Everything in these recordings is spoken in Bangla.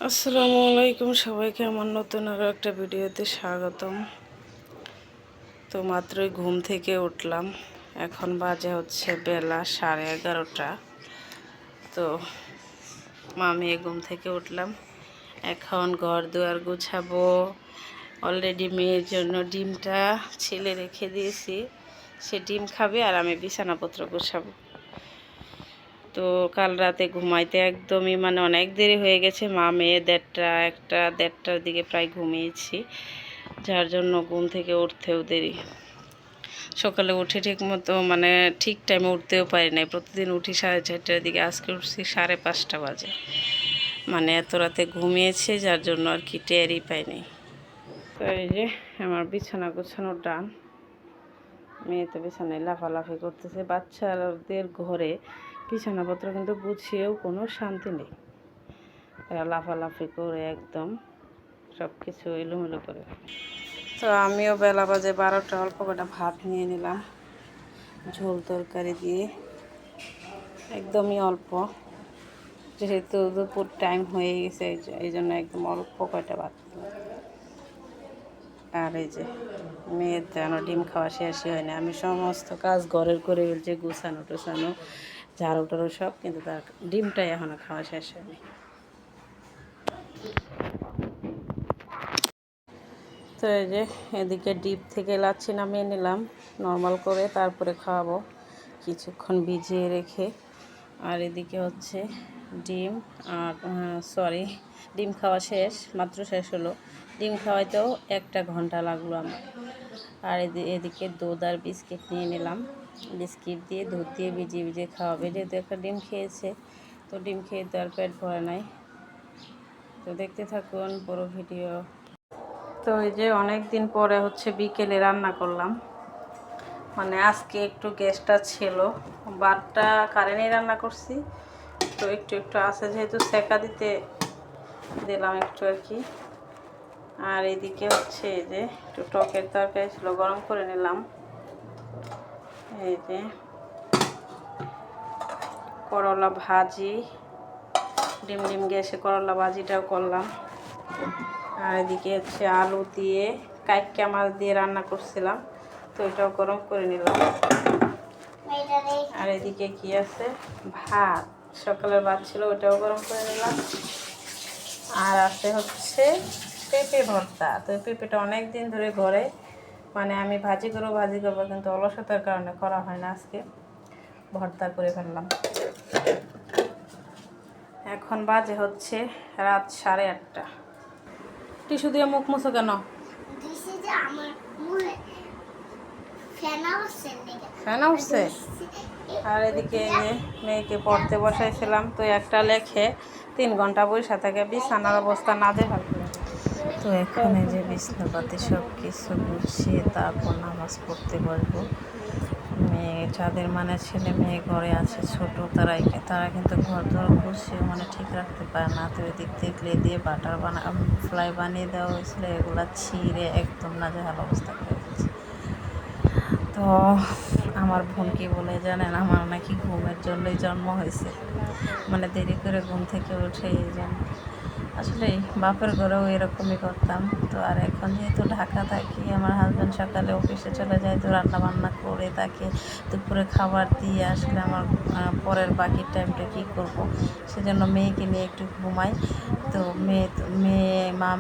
আসসালামু আলাইকুম সবাইকে আমার নতুন আরও একটা ভিডিওতে স্বাগতম। তো মাত্রই ঘুম থেকে উঠলাম, এখন বাজে হচ্ছে বেলা 11:30। তো আমি ঘুম থেকে উঠলাম, এখন ঘর দুয়ার গুছাবো। অলরেডি মেয়ের জন্য ডিমটা ছিলে রেখে দিয়েছি, সে ডিম খাবে আর আমি বিছানাপত্র গুছাবো। তো কাল রাতে ঘুমাইতে একদমই অনেক দেরি হয়ে গেছে, মেয়ে 1:30-1:30টার দিকে প্রায় ঘুমিয়েছি, যার জন্য ঘুম থেকে উঠতেও দেরি। সকালে উঠে ঠিক মতো ঠিক টাইমে উঠতেও পারি নাই। প্রতিদিন উঠি 4:30টার দিকে, আজকে উঠছি 5:30 বাজে। এত রাতে ঘুমিয়েছে, যার জন্য আর কি টেরই পাইনি। তো এই যে আমার বিছানা গোছানোর ডান, মেয়ে তো বিছানায় লাফালাফি করতেছে। বাচ্চাদের ঘরে বিছানাপত্র কিন্তু গুছিয়েও কোনো শান্তি নেই, এরা লাফালাফি করে একদম সব কিছু এলোমেলো করে। তো আমিও বেলা বাজে 12টা, অল্প কটা ভাত নিয়ে নিলাম ঝোল তরকারি দিয়ে, একদমই অল্প, যেহেতু দুপুর টাইম হয়ে গেছে এই জন্য একদম অল্প কয়টা ভাত। আর এই যে মেয়ের যেন ডিম খাওয়া শেষই হয় না, আমি সমস্ত কাজ ঘরের করে ফেলছি, গুছানো টুছানো ঝাড়ু টাড়ু সব, কিন্তু তার ডিমটাই এখনও খাওয়া শেষ হয়নি। তো এই যে এদিকে ডিপ থেকে লাচ্ছি নামিয়ে নিলাম নর্মাল করে, তারপরে খাওয়াবো কিছুক্ষণ ভিজিয়ে রেখে। আর এদিকে হচ্ছে ডিম, আর ডিম খাওয়া শেষ, মাত্র শেষ হলো। ডিম খাওয়াইতেও 1 ঘন্টা লাগলো আমার। আর এদিকে দুধ আর বিস্কিট নিয়ে নিলাম, বিস্কিট দিয়ে দুধ দিয়ে ভিজিয়ে ভিজিয়ে খাওয়াবে, যেহেতু একটা ডিম খেয়েছে, তো ডিম খেয়ে তো আর পেট ভরে নাই। তো দেখতে থাকুন পুরো ভিডিও। তো এই যে অনেক দিন পরে হচ্ছে বিকেলে রান্না করলাম, আজকে একটু গ্যাসটা ছিল, ভাতটা কারেন্টে রান্না করছি, তো একটু একটু আছে, যেহেতু সেকা দিতে দিলাম একটু আর কি। আর এদিকে হচ্ছে এই যে একটু টকের তরকারি ছিল, গরম করে নিলাম। এই যে করলা ভাজি, ডিম ডিম গ্যাসে করলা ভাজিটাও করলাম। আর এদিকে হচ্ছে আলু দিয়ে কাইক্কা মাছ দিয়ে রান্না করছিলাম, তো এটাও গরম করে নিলাম। আর এদিকে কি আছে, ভাত, সকালের ভাত ছিল, ওটাও গরম করে নিলাম। আর আছে হচ্ছে পেঁপে ভর্তা। তো পেঁপেটা অনেক দিন ধরে ঘরে, আমি ভাজি করবো, কিন্তু অলসতার কারণে করা হয় না, আজকে ভর্তা করে ফেললাম। এখন বাজে হচ্ছে রাত 8:30। টিস্যু দিয়ে মুখ মুছো কেন? ফ্যান উঠছে। আর এদিকে যে মেয়েকে পড়তে বসাইছিলাম, তো একটা লেখে 3 ঘন্টা বসে থাকে, বিছানার অবস্থা নাজেহাল করে। তো এখন এই যে বিছনাপাতি সব কিছু গুছিয়ে তারপর নামাজ পড়তে বসবো। মেয়ে যাদের ছেলে মেয়ে ঘরে আছে ছোট, তারা কিন্তু ঘর দর গুছিয়ে ঠিক রাখতে পারে না। তো এদিক দেখলে দিয়ে ফ্লাই বানিয়ে দেওয়া হয়েছিল, এগুলা ছিঁড়ে একদম নাজেহাল অবস্থা করে দিচ্ছে। তো আমার বোন কি বলে জানেন, আমার নাকি ঘুমের জন্যই জন্ম হয়েছে, দেরি করে ঘুম থেকে উঠে। এই জন্য আসলে বাপের ঘরেও এরকমই করতাম। তো আর এখন যেহেতু ঢাকা থাকি, আমার হাজব্যান্ড সকালে অফিসে চলে যায়, তো রান্না বান্না করে তাকে দুপুরে খাবার দিয়ে আসলে আমার পরের বাকি টাইমটা কী করব, সেজন্য মেয়েকে নিয়ে একটু ঘুমাই। তো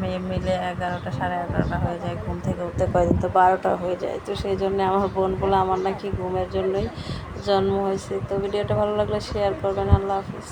মেয়ে মিলে 11টা 11:30 হয়ে যায়, ঘুম থেকে উঠতে কয়দিন তো 12টা হয়ে যায়। তো সেই জন্য আমার বোন বলে আমার নাকি ঘুমের জন্যই জন্ম হয়েছে। তো ভিডিওটা ভালো লাগলে শেয়ার করবেন। আল্লাহ হাফিজ।